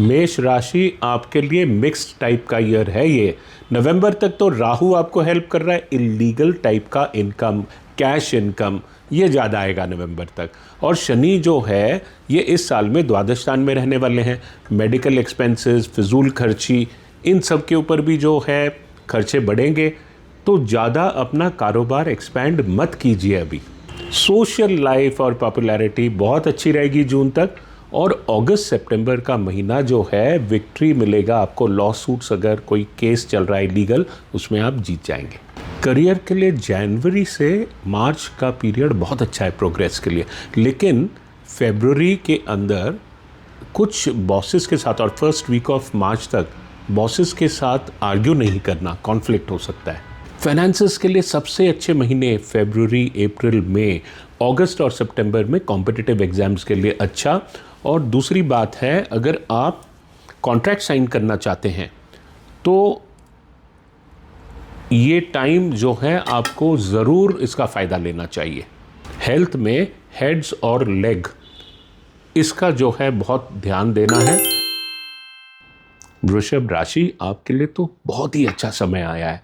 मेष राशि आपके लिए मिक्स्ड टाइप का ईयर है ये। नवंबर तक तो राहु आपको हेल्प कर रहा है, इलीगल टाइप का इनकम, कैश इनकम ये ज़्यादा आएगा नवंबर तक। और शनि जो है ये इस साल में द्वादश स्थान में रहने वाले हैं। मेडिकल एक्सपेंसेस, फिजूल खर्ची, इन सब के ऊपर भी जो है खर्चे बढ़ेंगे, तो ज़्यादा अपना कारोबार एक्सपैंड मत कीजिए अभी। सोशल लाइफ और पॉपुलैरिटी बहुत अच्छी रहेगी जून तक, और अगस्त सितंबर का महीना जो है विक्ट्री मिलेगा आपको। लॉ सूट्स, अगर कोई केस चल रहा है लीगल, उसमें आप जीत जाएंगे। करियर के लिए जनवरी से मार्च का पीरियड बहुत अच्छा है प्रोग्रेस के लिए, लेकिन फरवरी के अंदर कुछ बॉसेस के साथ और फर्स्ट वीक ऑफ मार्च तक बॉसेस के साथ आर्ग्यू नहीं करना, कॉन्फ्लिक्ट हो सकता है। फाइनेंसेस के लिए सबसे अच्छे महीने फरवरी, अप्रैल, मई, अगस्त और सितंबर में कॉम्पिटिटिव एग्जाम्स के लिए अच्छा। और दूसरी बात है, अगर आप कॉन्ट्रैक्ट साइन करना चाहते हैं तो ये टाइम जो है आपको ज़रूर इसका फ़ायदा लेना चाहिए। हेल्थ में हेड्स और लेग, इसका जो है बहुत ध्यान देना है। वृषभ राशि आपके लिए तो बहुत ही अच्छा समय आया है।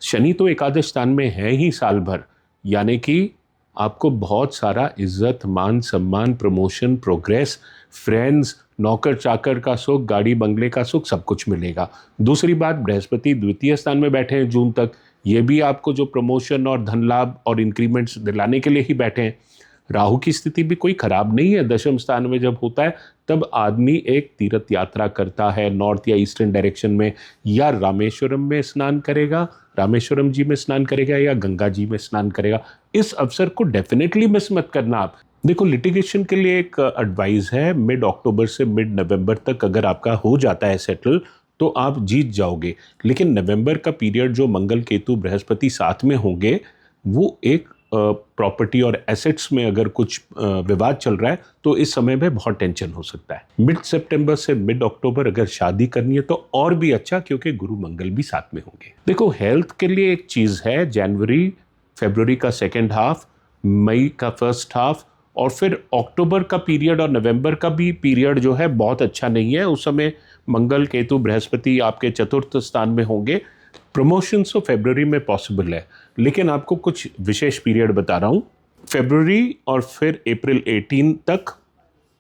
शनि तो एकादश स्थान में है ही साल भर, यानी कि आपको बहुत सारा इज्जत, मान, सम्मान, प्रमोशन, प्रोग्रेस, फ्रेंड्स, नौकर चाकर का सुख, गाड़ी बंगले का सुख, सब कुछ मिलेगा। दूसरी बात, बृहस्पति द्वितीय स्थान में बैठे हैं जून तक, ये भी आपको जो प्रमोशन और धन लाभ और इंक्रीमेंट्स दिलाने के लिए ही बैठे हैं। राहु की स्थिति भी कोई खराब नहीं है। दशम स्थान में जब होता है तब आदमी एक तीर्थ यात्रा करता है नॉर्थ या ईस्टर्न डायरेक्शन में, या रामेश्वरम में स्नान करेगा, रामेश्वरम जी में स्नान करेगा, या गंगा जी में स्नान करेगा। इस अवसर को डेफिनेटली मिस मत करना आप। देखो, लिटिगेशन के लिए एक एडवाइस है, मिड अक्टूबर से मिड नवंबर तक अगर आपका हो जाता है सेटल तो आप जीत जाओगे। लेकिन नवंबर का पीरियड जो मंगल, केतु, बृहस्पति साथ में होंगे, वो एक प्रॉपर्टी और एसेट्स में अगर कुछ विवाद चल रहा है तो इस समय में बहुत टेंशन हो सकता है। मिड सितंबर से मिड अक्टूबर अगर शादी करनी है तो और भी अच्छा, क्योंकि गुरु मंगल भी साथ में होंगे। देखो, हेल्थ के लिए एक चीज़ है, जनवरी फरवरी का सेकेंड हाफ, मई का फर्स्ट हाफ, और फिर अक्टूबर का पीरियड और नवंबर का भी पीरियड जो है बहुत अच्छा नहीं है। उस समय मंगल, केतु, बृहस्पति आपके चतुर्थ स्थान में होंगे। प्रमोशंस तो फरवरी में पॉसिबल है, लेकिन आपको कुछ विशेष पीरियड बता रहा हूँ। फरवरी और फिर अप्रैल 18 तक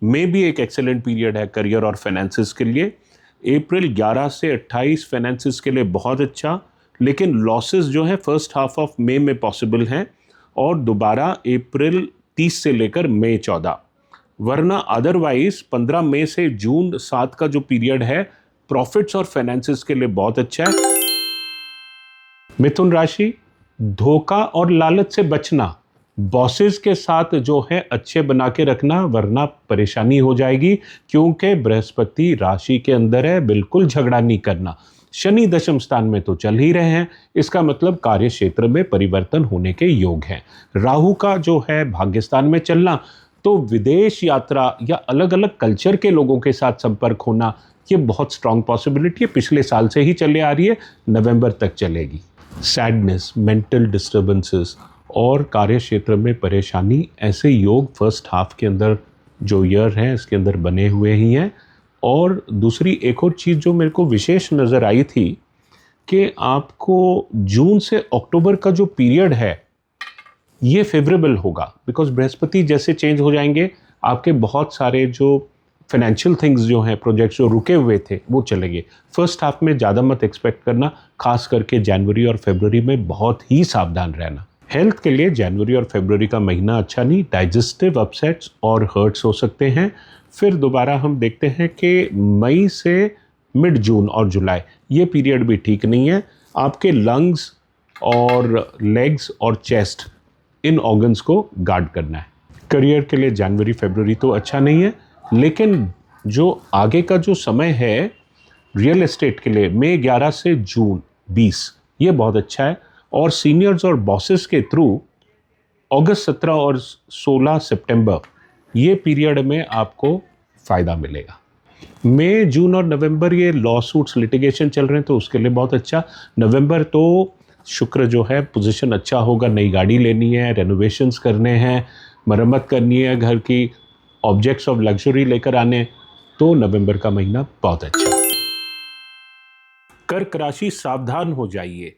में भी एक एक्सेलेंट पीरियड है करियर और फाइनेंसेस के लिए। अप्रैल 11 से 28 फाइनेंसेस के लिए बहुत अच्छा, लेकिन लॉसेस जो है फर्स्ट हाफ ऑफ मई में पॉसिबल हैं, और दोबारा अप्रैल 30 से लेकर मई 14, वरना अदरवाइज 15 मई से जून 7 का जो पीरियड है प्रॉफिट्स और फाइनेंसेस के लिए बहुत अच्छा है। मिथुन राशि, धोखा और लालच से बचना, बॉसेस के साथ जो है अच्छे बना के रखना, वरना परेशानी हो जाएगी, क्योंकि बृहस्पति राशि के अंदर है। बिल्कुल झगड़ा नहीं करना। शनि दशम स्थान में तो चल ही रहे हैं, इसका मतलब कार्य क्षेत्र में परिवर्तन होने के योग हैं। राहु का जो है भाग्यस्थान में चलना, तो विदेश यात्रा या अलग अलग कल्चर के लोगों के साथ संपर्क होना, ये बहुत स्ट्रांग पॉसिबिलिटी है, पिछले साल से ही चले आ रही है, नवंबर तक चलेगी। सैडनेस, मेंटल डिस्टर्बेंसेस और कार्य क्षेत्र में परेशानी, ऐसे योग फर्स्ट हाफ के अंदर जो ईयर है इसके अंदर बने हुए ही हैं। और दूसरी एक और चीज़ जो मेरे को विशेष नज़र आई थी कि आपको जून से अक्टूबर का जो पीरियड है ये फेवरेबल होगा, बिकॉज बृहस्पति जैसे चेंज हो जाएंगे, आपके बहुत सारे जो फाइनेंशियल थिंग्स जो हैं, प्रोजेक्ट्स जो रुके हुए थे, वो चलेंगे। फर्स्ट हाफ में ज़्यादा मत एक्सपेक्ट करना, खास करके जनवरी और फरवरी में बहुत ही सावधान रहना। हेल्थ के लिए जनवरी और फरवरी का महीना अच्छा नहीं, डाइजेस्टिव अपसेट्स और हर्ट्स हो सकते हैं। फिर दोबारा हम देखते हैं कि मई से मिड जून और जुलाई ये पीरियड भी ठीक नहीं है। आपके लंग्स और लेग्स और चेस्ट, इन ऑर्गन्स को गार्ड करना है। करियर के लिए जनवरी फरवरी तो अच्छा नहीं है, लेकिन जो आगे का जो समय है रियल एस्टेट के लिए, मई 11 से जून 20, ये बहुत अच्छा है। और सीनियर्स और बॉसेस के थ्रू अगस्त 17 और 16 सितंबर, ये पीरियड में आपको फ़ायदा मिलेगा। मई, जून और नवंबर ये लॉ सूट्स, लिटिगेशन चल रहे हैं, तो उसके लिए बहुत अच्छा। नवंबर तो शुक्र जो है पोजीशन अच्छा होगा, नई गाड़ी लेनी है, रेनोवेशंस करने हैं, मरम्मत करनी है घर की, ऑब्जेक्ट्स ऑफ लग्जरी लेकर आने, तो नवंबर का महीना बहुत अच्छा है। कर्क राशि, सावधान हो जाइए।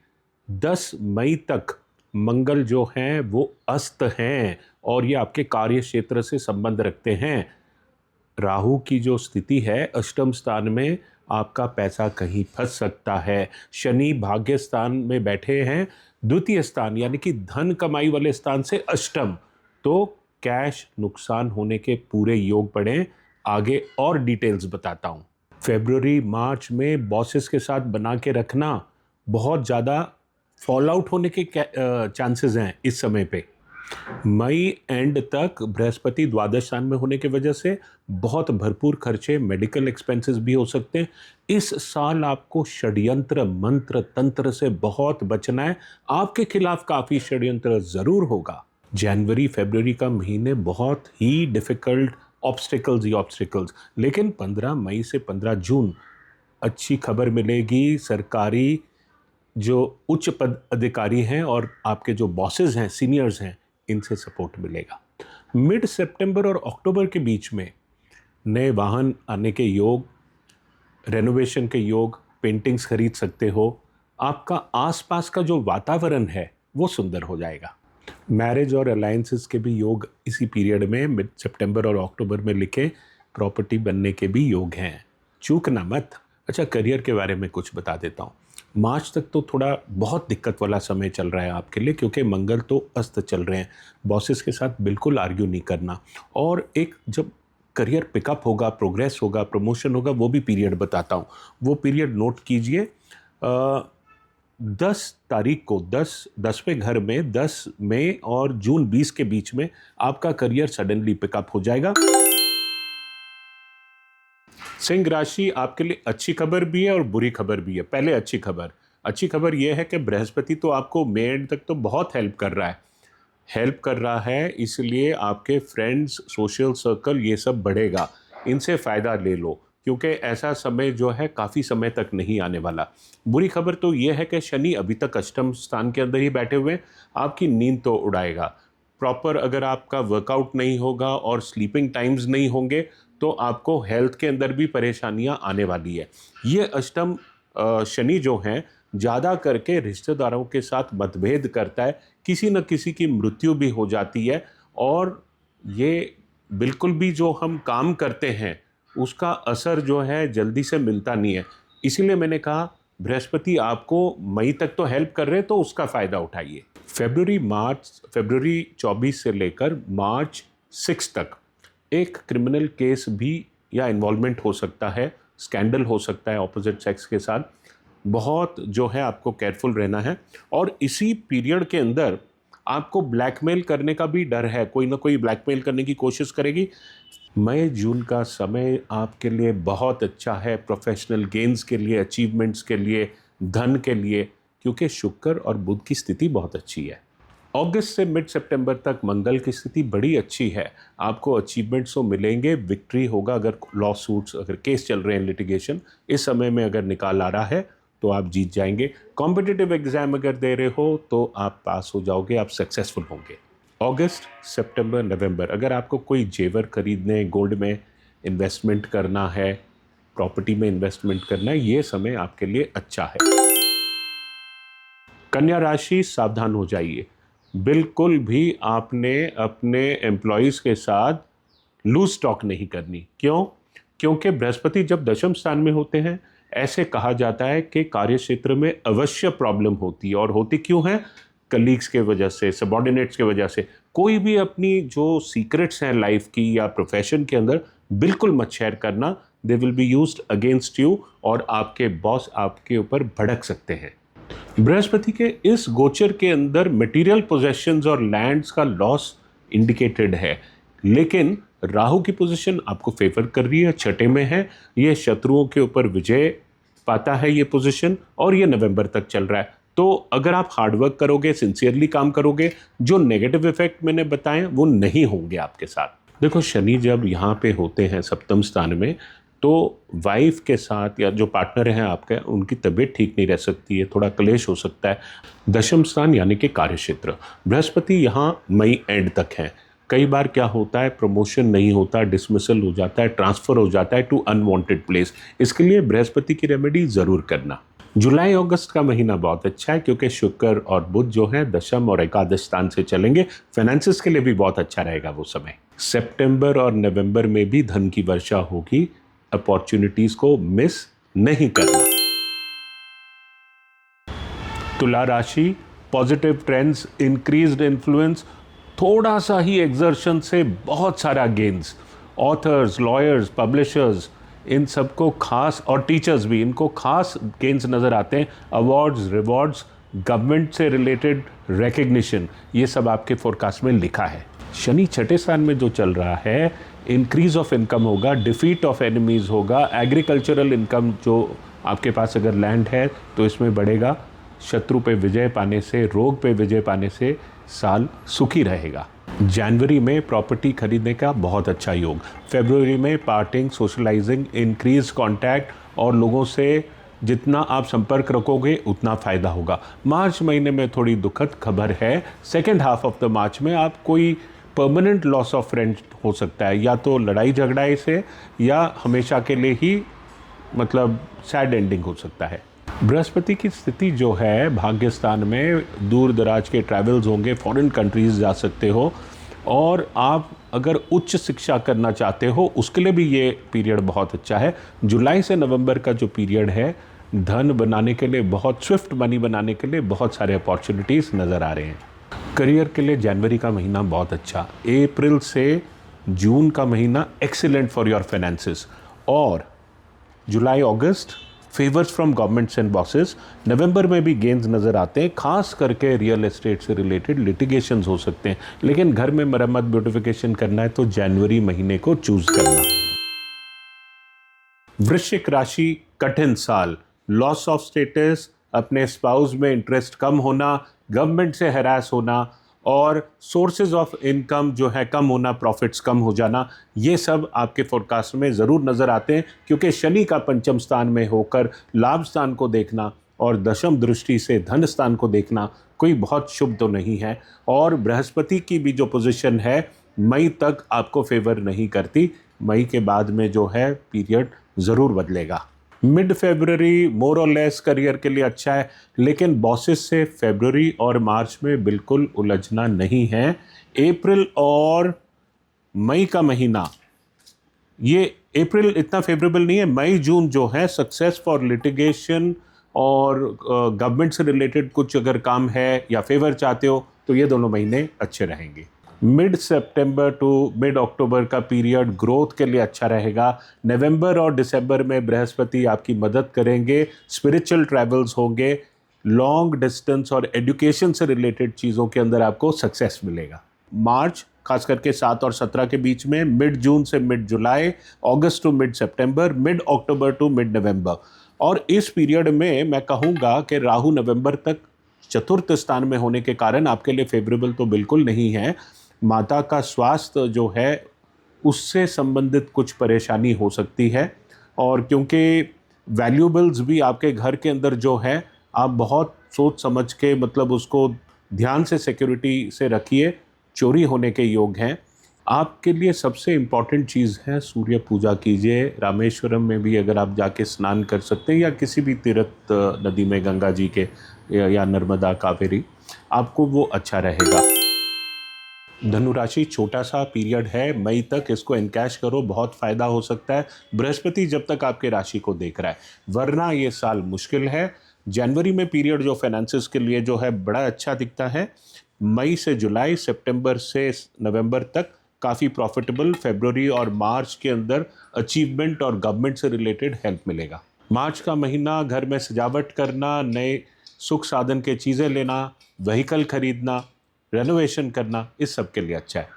10 मई तक मंगल जो हैं वो अस्त हैं और ये आपके कार्य क्षेत्र से संबंध रखते हैं। राहु की जो स्थिति है अष्टम स्थान में, आपका पैसा कहीं फंस सकता है। शनि भाग्य स्थान में बैठे हैं, द्वितीय स्थान यानी कि धन कमाई वाले स्थान से अष्टम, तो कैश नुकसान होने के पूरे योग पड़े। आगे और डिटेल्स बताता हूँ। फेब्रुवरी मार्च में बॉसेस के साथ बना के रखना, बहुत ज़्यादा फॉल आउट होने के चांसेस हैं इस समय पे। मई एंड तक बृहस्पति द्वादश स्थान में होने की वजह से बहुत भरपूर खर्चे, मेडिकल एक्सपेंसेस भी हो सकते हैं। इस साल आपको षड्यंत्र मंत्र तंत्र से बहुत बचना है। आपके खिलाफ काफ़ी षड्यंत्र ज़रूर होगा। जनवरी फरवरी का महीने बहुत ही डिफ़िकल्ट, ऑब्स्टिकल्स ही ऑब्स्टिकल्स, लेकिन 15 मई से 15 जून अच्छी खबर मिलेगी। सरकारी जो उच्च पद अधिकारी हैं और आपके जो बॉसेस हैं, सीनियर्स हैं, इनसे सपोर्ट मिलेगा। मिड सितंबर और अक्टूबर के बीच में नए वाहन आने के योग, रेनोवेशन के योग, पेंटिंग्स खरीद सकते हो। आपका आसपास का जो वातावरण है वो सुंदर हो जाएगा। मैरिज और अलायंसेस के भी योग इसी पीरियड में मिड सितंबर और अक्टूबर में लिखे, प्रॉपर्टी बनने के भी योग हैं, चूकना मत। अच्छा, करियर के बारे में कुछ बता देता हूँ। मार्च तक तो थोड़ा बहुत दिक्कत वाला समय चल रहा है आपके लिए, क्योंकि मंगल तो अस्त चल रहे हैं। बॉसेस के साथ बिल्कुल आर्ग्यू नहीं करना, और एक जब करियर पिकअप होगा, प्रोग्रेस होगा, प्रमोशन होगा, वो भी पीरियड बताता हूँ। वो पीरियड नोट कीजिए। 10 तारीख को 10वें घर में 10 मई और जून 20 के बीच में आपका करियर सडनली पिकअप हो जाएगा। सिंह राशि, आपके लिए अच्छी खबर भी है और बुरी खबर भी है। पहले अच्छी खबर यह है कि बृहस्पति तो आपको मई एंड तक तो बहुत हेल्प कर रहा है, इसलिए आपके फ्रेंड्स, सोशल सर्कल, ये सब बढ़ेगा। इनसे फ़ायदा ले लो, क्योंकि ऐसा समय जो है काफ़ी समय तक नहीं आने वाला। बुरी खबर तो ये है कि शनि अभी तक अष्टम स्थान के अंदर ही बैठे हुए, आपकी नींद तो उड़ाएगा। प्रॉपर अगर आपका वर्कआउट नहीं होगा और स्लीपिंग टाइम्स नहीं होंगे तो आपको हेल्थ के अंदर भी परेशानियां आने वाली है। ये अष्टम शनि जो हैं ज़्यादा करके रिश्तेदारों के साथ मतभेद करता है, किसी न किसी की मृत्यु भी हो जाती है, और ये बिल्कुल भी जो हम काम करते हैं उसका असर जो है जल्दी से मिलता नहीं है। इसीलिए मैंने कहा बृहस्पति आपको मई तक तो हेल्प कर रहे हैं, तो उसका फ़ायदा उठाइए। फरवरी 24 से लेकर मार्च 6 तक एक क्रिमिनल केस भी या इन्वॉल्वमेंट हो सकता है, स्कैंडल हो सकता है ऑपोजिट सेक्स के साथ। बहुत जो है आपको केयरफुल रहना है, और इसी पीरियड के अंदर आपको ब्लैकमेल करने का भी डर है, कोई ना कोई ब्लैकमेल करने की कोशिश करेगी। मई जून का समय आपके लिए बहुत अच्छा है, प्रोफेशनल गेन्स के लिए, अचीवमेंट्स के लिए, धन के लिए, क्योंकि शुक्र और बुध की स्थिति बहुत अच्छी है। अगस्त से मिड सितंबर तक मंगल की स्थिति बड़ी अच्छी है, आपको अचीवमेंट्स तो मिलेंगे, विक्ट्री होगा। अगर लॉ सूट्स, अगर केस चल रहे हैं, लिटिगेशन इस समय में अगर निकाल आ रहा है तो आप जीत जाएंगे। कॉम्पिटिटिव एग्जाम अगर दे रहे हो तो आप पास हो जाओगे, आप सक्सेसफुल होंगे। अगस्त, सितंबर, नवंबर अगर आपको कोई जेवर खरीदने, गोल्ड में इन्वेस्टमेंट करना है, प्रॉपर्टी में इन्वेस्टमेंट करना है, ये समय आपके लिए अच्छा है। कन्या राशि, सावधान हो जाइए। बिल्कुल भी आपने अपने एम्प्लॉयज़ के साथ लूज टॉक नहीं करनी। क्यों? क्योंकि बृहस्पति जब दशम स्थान में होते हैं, ऐसे कहा जाता है कि कार्य क्षेत्र में अवश्य प्रॉब्लम होती है, और होती क्यों है? कलीग्स के वजह से, सबॉर्डिनेट्स के वजह से। कोई भी अपनी जो सीक्रेट्स हैं लाइफ की या प्रोफेशन के अंदर बिल्कुल मत शेयर करना, they will be used against you, और आपके बॉस आपके ऊपर भड़क सकते हैं। बृहस्पति के इस गोचर के अंदर मटेरियल पोजेशंस और लैंड्स का लॉस इंडिकेटेड है, लेकिन राहु की पोजीशन आपको फेवर कर रही है, छठे में है, ये शत्रुओं के ऊपर विजय पाता है ये पोजीशन, और ये नवंबर तक चल रहा है। तो अगर आप हार्डवर्क करोगे, सिंसियरली काम करोगे, जो नेगेटिव इफेक्ट मैंने बताए वो नहीं होंगे आपके साथ। देखो, शनि जब यहाँ पे होते हैं सप्तम स्थान में, तो वाइफ के साथ या जो पार्टनर हैं आपके, उनकी तबीयत ठीक नहीं रह सकती है, थोड़ा क्लेश हो सकता है। दशम स्थान यानी कि कार्यक्षेत्र, बृहस्पति यहाँ मई एंड तक हैं, कई बार क्या होता है, प्रमोशन नहीं होता, डिसमिसल हो जाता है, ट्रांसफर हो जाता है टू अनवांटेड प्लेस। इसके लिए बृहस्पति की रेमेडी ज़रूर करना। जुलाई अगस्त का महीना बहुत अच्छा है क्योंकि शुक्र और बुध जो है दशम और एकादश स्थान से चलेंगे। फाइनेंसिस के लिए भी बहुत अच्छा रहेगा वो समय। सितंबर और नवंबर में भी धन की वर्षा होगी, अपॉर्चुनिटीज को मिस नहीं करना। तुला राशि, पॉजिटिव ट्रेंड्स, इंक्रीज्ड इन्फ्लुएंस, थोड़ा सा ही एक्सर्शन से बहुत सारा गेन्स। ऑथर्स, लॉयर्स, पब्लिशर्स, इन सबको खास, और टीचर्स भी, इनको खास गेन्स नज़र आते हैं। अवार्ड्स, रिवॉर्ड्स, गवर्नमेंट से रिलेटेड रिकग्निशन, ये सब आपके फोरकास्ट में लिखा है। शनि छठे स्थान में जो चल रहा है, इंक्रीज ऑफ इनकम होगा, डिफीट ऑफ एनिमीज होगा, एग्रीकल्चरल इनकम जो आपके पास अगर लैंड है तो इसमें बढ़ेगा, शत्रु पे विजय पाने से, रोग पे विजय पाने से साल सुखी रहेगा। जनवरी में प्रॉपर्टी खरीदने का बहुत अच्छा योग। फरवरी में पार्टिंग, सोशलाइजिंग, इंक्रीज कांटेक्ट और लोगों से जितना आप संपर्क रखोगे उतना फ़ायदा होगा। मार्च महीने में थोड़ी दुखद खबर है, सेकेंड हाफ ऑफ द मार्च में आप कोई परमानेंट लॉस ऑफ फ्रेंड हो सकता है, या तो लड़ाई झगड़ाई से या हमेशा के लिए ही मतलब सैड एंडिंग हो सकता है। बृहस्पति की स्थिति जो है भाग्य स्थान में, दूर दराज के ट्रैवल्स होंगे, फॉरेन कंट्रीज जा सकते हो, और आप अगर उच्च शिक्षा करना चाहते हो उसके लिए भी ये पीरियड बहुत अच्छा है। जुलाई से नवंबर का जो पीरियड है, धन बनाने के लिए, बहुत स्विफ्ट मनी बनाने के लिए बहुत सारे अपॉर्चुनिटीज़ नज़र आ रहे हैं। करियर के लिए जनवरी का महीना बहुत अच्छा, अप्रैल से जून का महीना एक्सीलेंट फॉर योर फाइनेंसेस, और जुलाई अगस्त favours from governments and bosses. नवंबर में भी गेन्स नज़र आते हैं, खास करके रियल एस्टेट से रिलेटेड लिटिगेशंस हो सकते हैं, लेकिन घर में मरम्मत, ब्यूटिफिकेशन करना है तो जनवरी महीने को चूज करना। वृश्चिक राशि, कठिन साल, लॉस ऑफ स्टेटस, अपने स्पाउस में इंटरेस्ट कम होना, गवर्नमेंट से हैरास होना, और सोर्सेज ऑफ इनकम जो है कम होना, प्रॉफिट्स कम हो जाना, ये सब आपके फोरकास्ट में ज़रूर नज़र आते हैं। क्योंकि शनि का पंचम स्थान में होकर लाभ स्थान को देखना और दशम दृष्टि से धन स्थान को देखना कोई बहुत शुभ तो नहीं है। और बृहस्पति की भी जो पोजीशन है मई तक आपको फेवर नहीं करती, मई के बाद में जो है पीरियड ज़रूर बदलेगा। मिड फरवरी मोर और लेस करियर के लिए अच्छा है, लेकिन बॉसेस से फरवरी और मार्च में बिल्कुल उलझना नहीं है। अप्रैल और मई का महीना, ये अप्रैल इतना फेवरेबल नहीं है, मई जून जो है सक्सेस फॉर लिटिगेशन और गवर्नमेंट से रिलेटेड कुछ अगर काम है या फेवर चाहते हो तो ये दोनों महीने अच्छे रहेंगे। मिड सितंबर टू मिड अक्टूबर का पीरियड ग्रोथ के लिए अच्छा रहेगा। नवंबर और दिसंबर में बृहस्पति आपकी मदद करेंगे, स्पिरिचुअल ट्रैवल्स होंगे, लॉन्ग डिस्टेंस और एजुकेशन से रिलेटेड चीज़ों के अंदर आपको सक्सेस मिलेगा। मार्च खास करके 7 और 17 के बीच में, मिड जून से mid July, August to mid September, mid October to mid November. और इस पीरियड में मैं कहूँगा कि राहु नवंबर तक चतुर्थ स्थान में होने के कारण आपके लिए फेवरेबल तो बिल्कुल नहीं है। माता का स्वास्थ्य जो है उससे संबंधित कुछ परेशानी हो सकती है, और क्योंकि वैल्यूएबल्स भी आपके घर के अंदर जो है आप बहुत सोच समझ के मतलब उसको ध्यान से सिक्योरिटी से रखिए, चोरी होने के योग हैं। आपके लिए सबसे इम्पॉर्टेंट चीज़ है सूर्य पूजा कीजिए। रामेश्वरम में भी अगर आप जाके स्नान कर सकते हैं, या किसी भी तीर्थ नदी में, गंगा जी के या नर्मदा, कावेरी, आपको वो अच्छा रहेगा। धनु राशि, छोटा सा पीरियड है मई तक, इसको एनकैश करो, बहुत फ़ायदा हो सकता है। बृहस्पति जब तक आपके राशि को देख रहा है, वरना ये साल मुश्किल है। जनवरी में पीरियड जो फाइनेंसिस के लिए जो है बड़ा अच्छा दिखता है। मई से जुलाई, सितंबर से नवंबर तक काफ़ी प्रॉफिटेबल, फरवरी और मार्च के अंदर अचीवमेंट और गवर्नमेंट से रिलेटेड हेल्प मिलेगा। मार्च का महीना घर में सजावट करना, नए सुख साधन के चीज़ें लेना, व्हीकल खरीदना, रेनोवेशन करना, इस सब के लिए अच्छा है।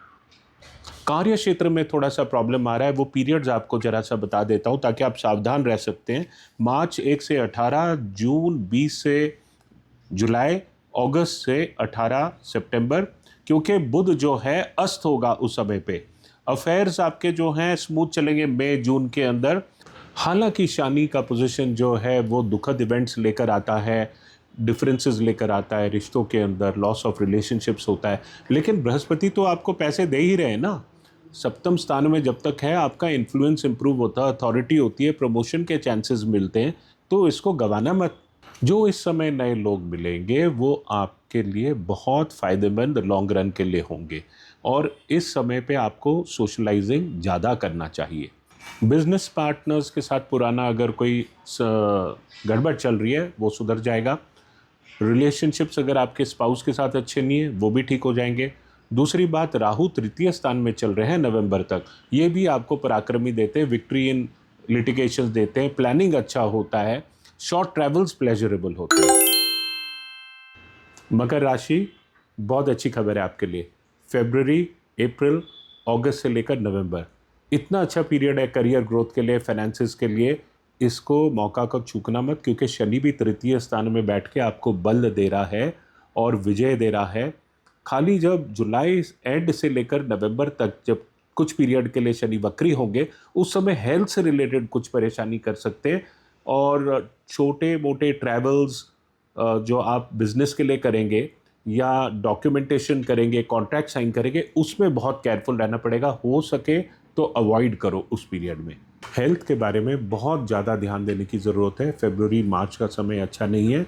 कार्य क्षेत्र में थोड़ा सा प्रॉब्लम आ रहा है, वो पीरियड्स आपको जरा सा बता देता हूँ ताकि आप सावधान रह सकते हैं। मार्च 1 से 18, जून 20 से जुलाई, अगस्त से 18 सितंबर, क्योंकि बुध जो है अस्त होगा उस समय पे। अफेयर्स आपके जो हैं स्मूथ चलेंगे मई जून के अंदर। हालांकि शनि का पोजीशन जो है वो दुखद इवेंट्स लेकर आता है, डिफरेंसेस लेकर आता है रिश्तों के अंदर, लॉस ऑफ रिलेशनशिप्स होता है। लेकिन बृहस्पति तो आपको पैसे दे ही रहे हैं ना। सप्तम स्थान में जब तक है आपका इन्फ्लुएंस इंप्रूव होता है, अथॉरिटी होती है, प्रमोशन के चांसेस मिलते हैं, तो इसको गंवाना मत। जो इस समय नए लोग मिलेंगे वो आपके लिए बहुत फ़ायदेमंद लॉन्ग रन के लिए होंगे, और इस समय पे आपको सोशलाइजिंग ज़्यादा करना चाहिए। बिजनेस पार्टनर्स के साथ पुराना अगर कोई गड़बड़ चल रही है वो सुधर जाएगा। रिलेशनशिप्स अगर आपके स्पाउस के साथ अच्छे नहीं है वो भी ठीक हो जाएंगे। दूसरी बात, राहु तृतीय स्थान में चल रहे हैं नवंबर तक, ये भी आपको पराक्रमी देते हैं, विक्ट्री इन लिटिगेशंस देते हैं, प्लानिंग अच्छा होता है, शॉर्ट ट्रैवल्स प्लेजरेबल होते हैं। मकर राशि, बहुत अच्छी खबर है आपके लिए। फरवरी, अप्रैल, अगस्त से लेकर नवंबर इतना अच्छा पीरियड है करियर ग्रोथ के लिए, फाइनेंसिस के लिए। इसको मौका को चूकना मत, क्योंकि शनि भी तृतीय स्थान में बैठ के आपको बल दे रहा है और विजय दे रहा है। खाली जब जुलाई एंड से लेकर नवंबर तक जब कुछ पीरियड के लिए शनि वक्री होंगे, उस समय हेल्थ से रिलेटेड कुछ परेशानी कर सकते हैं, और छोटे मोटे ट्रैवल्स जो आप बिजनेस के लिए करेंगे या डॉक्यूमेंटेशन करेंगे, कॉन्ट्रैक्ट साइन करेंगे, उसमें बहुत केयरफुल रहना पड़ेगा। हो सके तो अवॉइड करो उस पीरियड में। हेल्थ के बारे में बहुत ज़्यादा ध्यान देने की ज़रूरत है। फरवरी मार्च का समय अच्छा नहीं है।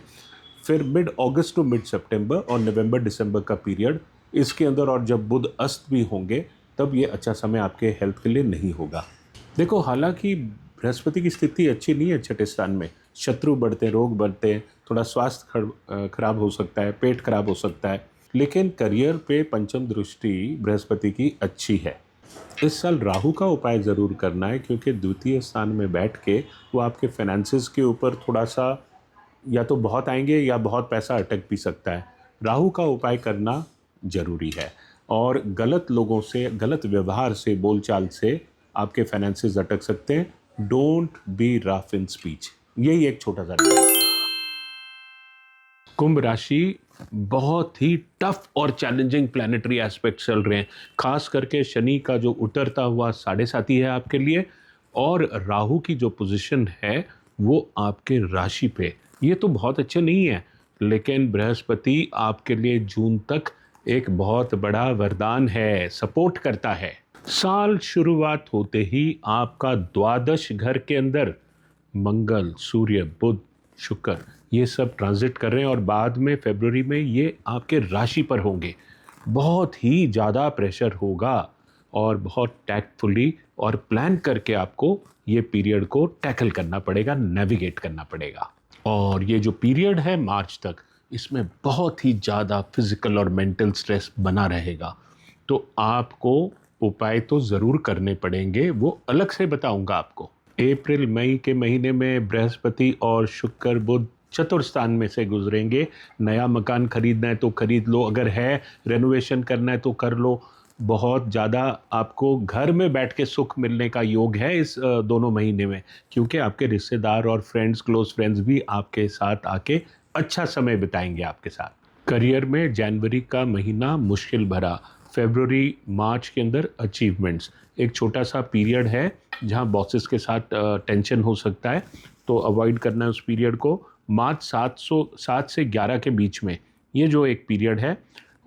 फिर मिड अगस्त टू मिड सितंबर और नवंबर दिसंबर का पीरियड, इसके अंदर, और जब बुध अस्त भी होंगे तब ये अच्छा समय आपके हेल्थ के लिए नहीं होगा। देखो, हालांकि बृहस्पति की स्थिति अच्छी नहीं है छठे स्थान में, शत्रु बढ़ते हैं, रोग बढ़ते हैं, थोड़ा स्वास्थ्य खराब हो सकता है, पेट खराब हो सकता है, लेकिन करियर पे पंचम दृष्टि बृहस्पति की अच्छी है। इस साल राहु का उपाय ज़रूर करना है, क्योंकि द्वितीय स्थान में बैठ के वो आपके फाइनेंसेस के ऊपर थोड़ा सा या तो बहुत आएंगे या बहुत पैसा अटक भी सकता है। राहु का उपाय करना ज़रूरी है, और गलत लोगों से, गलत व्यवहार से, बोलचाल से आपके फाइनेंसेस अटक सकते हैं। Don't be rough in speech, यही एक छोटा सा एडवाइस। कुंभ राशि, बहुत ही टफ और चैलेंजिंग प्लैनेटरी एस्पेक्ट चल रहे हैं, खास करके शनि का जो उतरता हुआ 7.5 है आपके लिए, और राहु की जो पोजीशन है वो आपके राशि पे, ये तो बहुत अच्छे नहीं है। लेकिन बृहस्पति आपके लिए जून तक एक बहुत बड़ा वरदान है, सपोर्ट करता है। साल शुरुआत होते ही आपका द्वादश घर के अंदर मंगल, सूर्य, बुध, शुक्र, ये सब ट्रांजिट कर रहे हैं, और बाद में फरवरी में ये आपके राशि पर होंगे। बहुत ही ज़्यादा प्रेशर होगा, और बहुत टैक्टफुली और प्लान करके आपको ये पीरियड को टैकल करना पड़ेगा, नेविगेट करना पड़ेगा। और ये जो पीरियड है मार्च तक, इसमें बहुत ही ज़्यादा फिजिकल और मेंटल स्ट्रेस बना रहेगा, तो आपको उपाय तो ज़रूर करने पड़ेंगे, वो अलग से बताऊंगा आपको। अप्रैल मई के महीने में बृहस्पति और शुक्र बुध चतुर्थ स्थान में से गुजरेंगे। नया मकान खरीदना है तो खरीद लो, अगर है रेनोवेशन करना है तो कर लो। बहुत ज़्यादा आपको घर में बैठ के सुख मिलने का योग है इस दोनों महीने में, क्योंकि आपके रिश्तेदार और फ्रेंड्स, क्लोज फ्रेंड्स भी आपके साथ आके अच्छा समय बिताएंगे आपके साथ। करियर में जनवरी का महीना मुश्किल भरा, फरवरी मार्च के अंदर अचीवमेंट्स, एक छोटा सा पीरियड है जहां बॉसेस के साथ टेंशन हो सकता है, तो अवॉइड करना है उस पीरियड को। मार्च 7 से 11 के बीच में ये जो एक पीरियड है,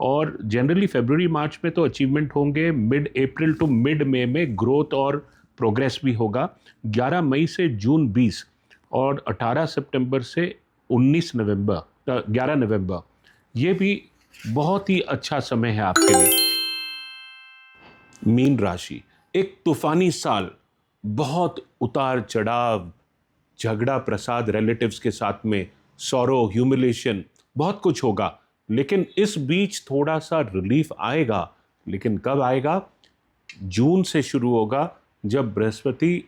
और जनरली फरवरी मार्च में तो अचीवमेंट होंगे। मिड अप्रैल टू मिड मई में ग्रोथ और प्रोग्रेस भी होगा। 11 मई से जून 20, और 18 सितंबर से 11 नवंबर, ये भी बहुत ही अच्छा समय है आपके लिए। मीन राशि, एक तूफानी साल, बहुत उतार चढ़ाव, झगड़ा प्रसाद रिलेटिव्स के साथ में, सॉरो, ह्यूमिलेशन, बहुत कुछ होगा, लेकिन इस बीच थोड़ा सा रिलीफ आएगा। लेकिन कब आएगा? जून से शुरू होगा, जब बृहस्पति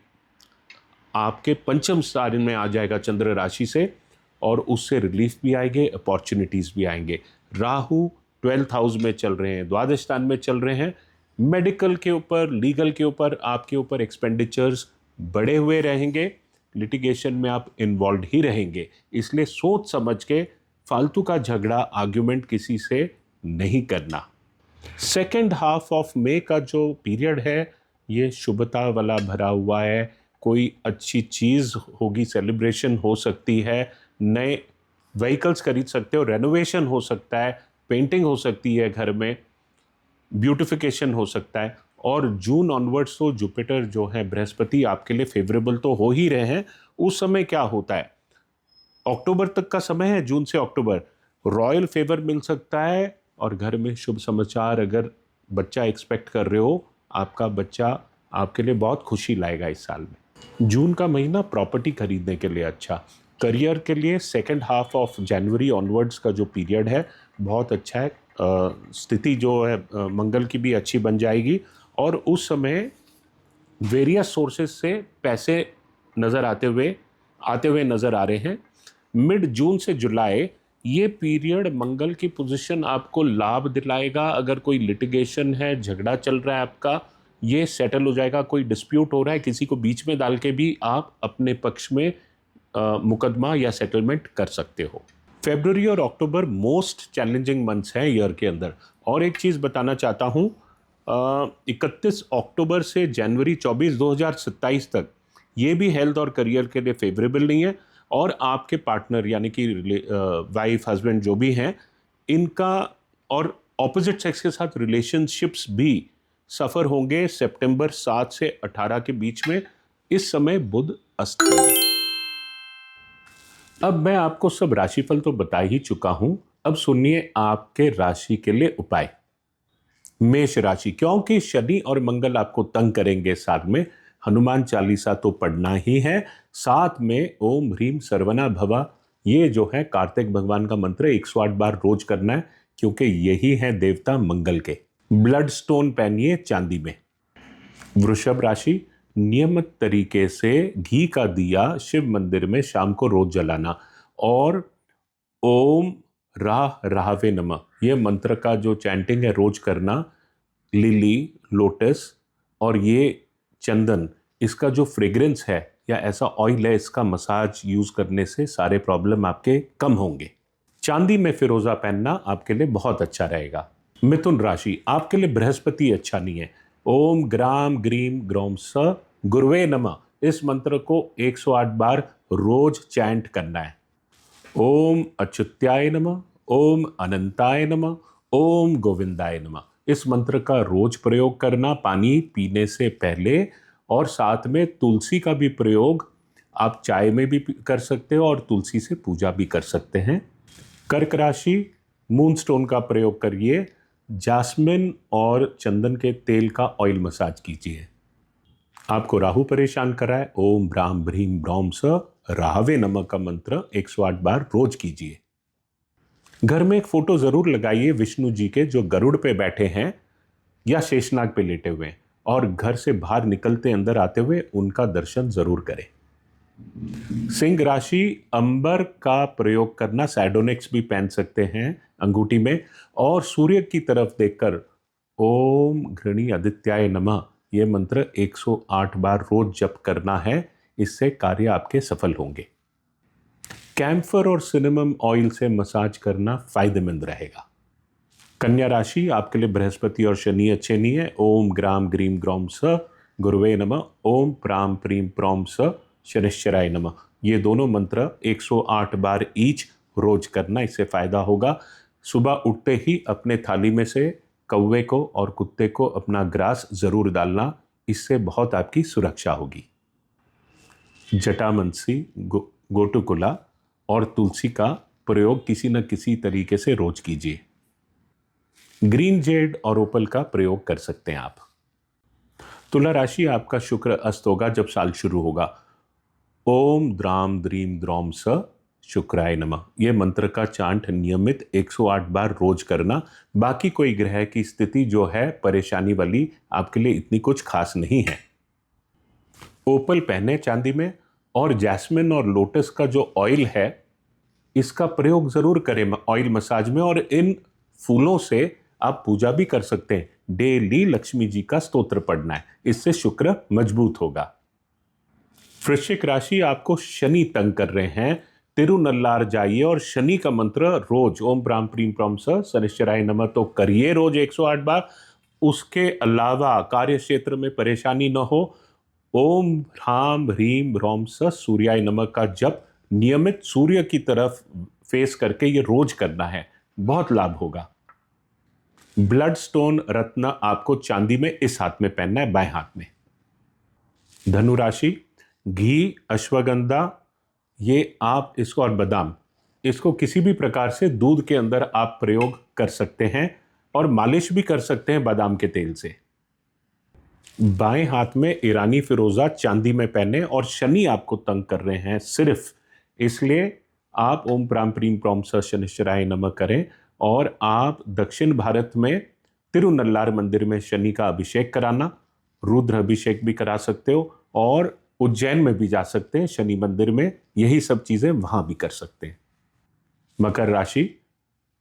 आपके पंचम स्थान में आ जाएगा चंद्र राशि से, और उससे रिलीफ भी आएंगे, अपॉर्चुनिटीज भी आएंगे। राहु 12th हाउस में चल रहे हैं, द्वादश स्थान में चल रहे हैं। मेडिकल के ऊपर, लीगल के ऊपर, आपके ऊपर एक्सपेंडिचर्स बढ़े हुए रहेंगे, लिटिगेशन में आप इन्वॉल्व ही रहेंगे, इसलिए सोच समझ के फालतू का झगड़ा, आर्ग्यूमेंट किसी से नहीं करना। सेकेंड हाफ ऑफ मई का जो पीरियड है, ये शुभता वाला भरा हुआ है। कोई अच्छी चीज़ होगी, सेलिब्रेशन हो सकती है, नए व्हीकल्स खरीद सकते हो, रेनोवेशन हो सकता है, पेंटिंग हो सकती है घर में, ब्यूटिफिकेशन हो सकता है। और जून ऑनवर्ड्स तो जुपिटर जो है बृहस्पति आपके लिए फेवरेबल तो हो ही रहे हैं। उस समय क्या होता है, अक्टूबर तक का समय है, जून से अक्टूबर, रॉयल फेवर मिल सकता है और घर में शुभ समाचार अगर बच्चा एक्सपेक्ट कर रहे हो, आपका बच्चा आपके लिए बहुत खुशी लाएगा इस साल में। जून का महीना प्रॉपर्टी खरीदने के लिए अच्छा, करियर के लिए second half of January onwards का जो पीरियड है बहुत अच्छा है। स्थिति जो है मंगल की भी अच्छी बन जाएगी और उस समय वेरियस सोर्सेज से पैसे आते हुए नज़र आ रहे हैं। मिड जून से जुलाई ये पीरियड मंगल की पोजीशन आपको लाभ दिलाएगा। अगर कोई लिटिगेशन है, झगड़ा चल रहा है आपका, ये सेटल हो जाएगा। कोई डिस्प्यूट हो रहा है, किसी को बीच में डाल के भी आप अपने पक्ष में मुकदमा या सेटलमेंट कर सकते हो। फरवरी और अक्टूबर मोस्ट चैलेंजिंग मंथ्स हैं ईयर के अंदर। और एक चीज़ बताना चाहता हूँ, 31 अक्टूबर से जनवरी 24 2027 तक ये भी हेल्थ और करियर के लिए फेवरेबल नहीं है। और आपके पार्टनर यानी कि वाइफ हस्बैंड जो भी हैं, इनका और ऑपोजिट सेक्स के साथ रिलेशनशिप्स भी सफ़र होंगे सितंबर 7 से 18 के बीच में। इस समय बुध अस्त होंगे। अब मैं आपको सब राशिफल तो बता ही चुका हूं, अब सुनिए आपके राशि के लिए उपाय। मेष राशि, क्योंकि शनि और मंगल आपको तंग करेंगे, साथ में हनुमान चालीसा तो पढ़ना ही है, साथ में ओम ह्रीम सर्वना भवा ये जो है कार्तिक भगवान का मंत्र 108 बार रोज करना है, क्योंकि यही है देवता मंगल के। ब्लड स्टोन पहनिए चांदी में। वृषभ राशि, नियमित तरीके से घी का दिया शिव मंदिर में शाम को रोज जलाना और ओम राह राहवे नमः ये मंत्र का जो चैंटिंग है रोज करना। लिली, लोटस और ये चंदन, इसका जो फ्रेग्रेंस है या ऐसा ऑयल है, इसका मसाज यूज करने से सारे प्रॉब्लम आपके कम होंगे। चांदी में फिरोजा पहनना आपके लिए बहुत अच्छा रहेगा। मिथुन राशि, आपके लिए बृहस्पति अच्छा नहीं है। ओम ग्राम ग्रीम ग्रोम स गुरुवे नमः इस मंत्र को 108 बार रोज चैंट करना है। ओम अच्युत्याय नमः, ओम अनंताय नमः, ओम गोविंदाय नमः इस मंत्र का रोज प्रयोग करना पानी पीने से पहले। और साथ में तुलसी का भी प्रयोग आप चाय में भी कर सकते हो और तुलसी से पूजा भी कर सकते हैं। कर्क राशि, मूनस्टोन का प्रयोग करिए, जास्मिन और चंदन के तेल का ऑयल मसाज कीजिए। आपको राहु परेशान कराए, ओम ब्राह्म भ्रीम ब्रह्म स राहवे नमः का मंत्र 108 बार रोज कीजिए। घर में एक फोटो जरूर लगाइए विष्णु जी के, जो गरुड़ पे बैठे हैं या शेषनाग पे लेटे हुए हैं, और घर से बाहर निकलते अंदर आते हुए उनका दर्शन जरूर करें। सिंह राशि, अंबर का प्रयोग करना, सैडोनिक्स भी पहन सकते हैं अंगूठी में, और सूर्य की तरफ देखकर ओम घृणी आदित्याय नमः ये मंत्र 108 बार रोज जप करना है, इससे कार्य आपके सफल होंगे। कैम्फर और सिनेमम ऑयल से मसाज करना फायदेमंद रहेगा। कन्या राशि, आपके लिए बृहस्पति और शनि अच्छे नहीं है। ओम ग्राम ग्रीम ग्रोम स गुरुवे नमः, ओम प्राम प्रीम प्रोम स शनिश्चराय नमः ये दोनों मंत्र 108 बार ईच रोज करना, इससे फायदा होगा। सुबह उठते ही अपने थाली में से कौवे को और कुत्ते को अपना ग्रास जरूर डालना, इससे बहुत आपकी सुरक्षा होगी। जटामंसी, गोटुकुला और तुलसी का प्रयोग किसी न किसी तरीके से रोज कीजिए। ग्रीन जेड और ओपल का प्रयोग कर सकते हैं आप। तुला राशि, आपका शुक्र अस्त होगा जब साल शुरू होगा। ओम द्राम द्रीम द्रोम स शुक्राय नमः ये मंत्र का चांट नियमित 108 बार रोज करना। बाकी कोई ग्रह की स्थिति जो है परेशानी वाली आपके लिए इतनी कुछ खास नहीं है। ओपल पहने चांदी में, और जैस्मिन और लोटस का जो ऑयल है इसका प्रयोग जरूर करें ऑयल मसाज में, और इन फूलों से आप पूजा भी कर सकते हैं। डेली लक्ष्मी जी का स्तोत्र पढ़ना है, इससे शुक्र मजबूत होगा। वृश्चिक राशि, आपको शनि तंग कर रहे हैं, तिरुनल्लार जाइए और शनि का मंत्र रोज ओम प्राम प्रीम प्रम स शनिश्चराय नमः तो करिए रोज 108 बार। उसके अलावा कार्य क्षेत्र में परेशानी न हो, ओम ह्राम ह्रीम ह्रोम स सूर्याय नमः का जप नियमित सूर्य की तरफ फेस करके ये रोज करना है, बहुत लाभ होगा। ब्लड स्टोन रत्न आपको चांदी में इस हाथ में पहनना है, बाएं हाथ में। धनु राशि, घी, अश्वगंधा, ये आप इसको, और बादाम, इसको किसी भी प्रकार से दूध के अंदर आप प्रयोग कर सकते हैं और मालिश भी कर सकते हैं बादाम के तेल से। बाएं हाथ में ईरानी फिरोजा चांदी में पहने, और शनि आपको तंग कर रहे हैं सिर्फ इसलिए आप ओम प्राम प्रीम प्रोम स शनिश्चराय नमः करें, और आप दक्षिण भारत में तिरुनल्लार मंदिर में शनि का अभिषेक कराना, रुद्र अभिषेक भी करा सकते हो, और उज्जैन में भी जा सकते हैं शनि मंदिर में, यही सब चीजें वहां भी कर सकते हैं। मकर राशि,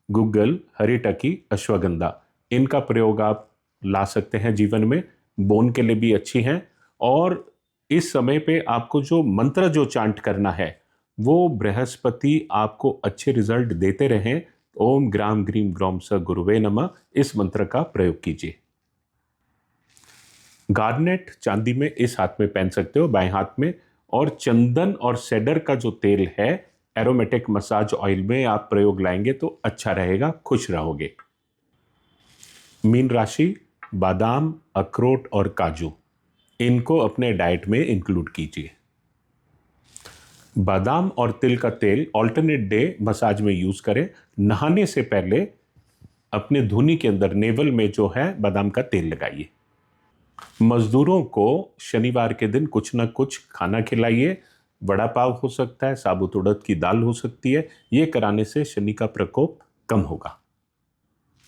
गुग्गल, हरिटकी, अश्वगंधा, इनका प्रयोग आप ला सकते हैं जीवन में, बोन के लिए भी अच्छी हैं। और इस समय पे आपको जो मंत्र जो चांट करना है वो बृहस्पति आपको अच्छे रिजल्ट देते रहें। ओम ग्राम ग्रीम ग्रौम स गुरुवे नमः, इस मंत्र का प्रयोग कीजिए। गार्नेट चांदी में इस हाथ में पहन सकते हो, बाएं हाथ में, और चंदन और सेडर का जो तेल है एरोमेटिक मसाज ऑयल में आप प्रयोग लाएंगे तो अच्छा रहेगा, खुश रहोगे। मीन राशि, बादाम, अखरोट और काजू, इनको अपने डाइट में इंक्लूड कीजिए। बादाम और तिल का तेल ऑल्टरनेट डे मसाज में यूज करें। नहाने से पहले अपने धुनी के अंदर नेवल में जो है बादाम का तेल लगाइए। मजदूरों को शनिवार के दिन कुछ ना कुछ खाना खिलाइए, वड़ा पाव हो सकता है, साबुत उड़द की दाल हो सकती है, ये कराने से शनि का प्रकोप कम होगा।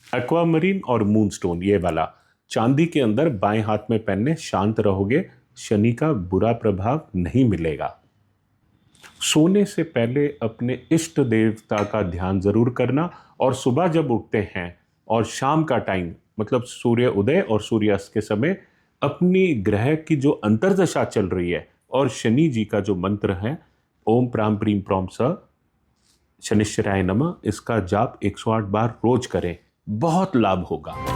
एक्वामरीन और मूनस्टोन, ये वाला चांदी के अंदर बाएं हाथ में पहनने, शांत रहोगे, शनि का बुरा प्रभाव नहीं मिलेगा। सोने से पहले अपने इष्ट देवता का ध्यान जरूर करना, और सुबह जब उठते हैं और शाम का टाइम, मतलब सूर्य उदय और सूर्यास्त के समय, अपनी ग्रह की जो अंतर्दशा चल रही है और शनि जी का जो मंत्र है ओम प्राम प्रीम प्रोम स शनिश्चराय नमः, इसका जाप 108 बार रोज करें, बहुत लाभ होगा।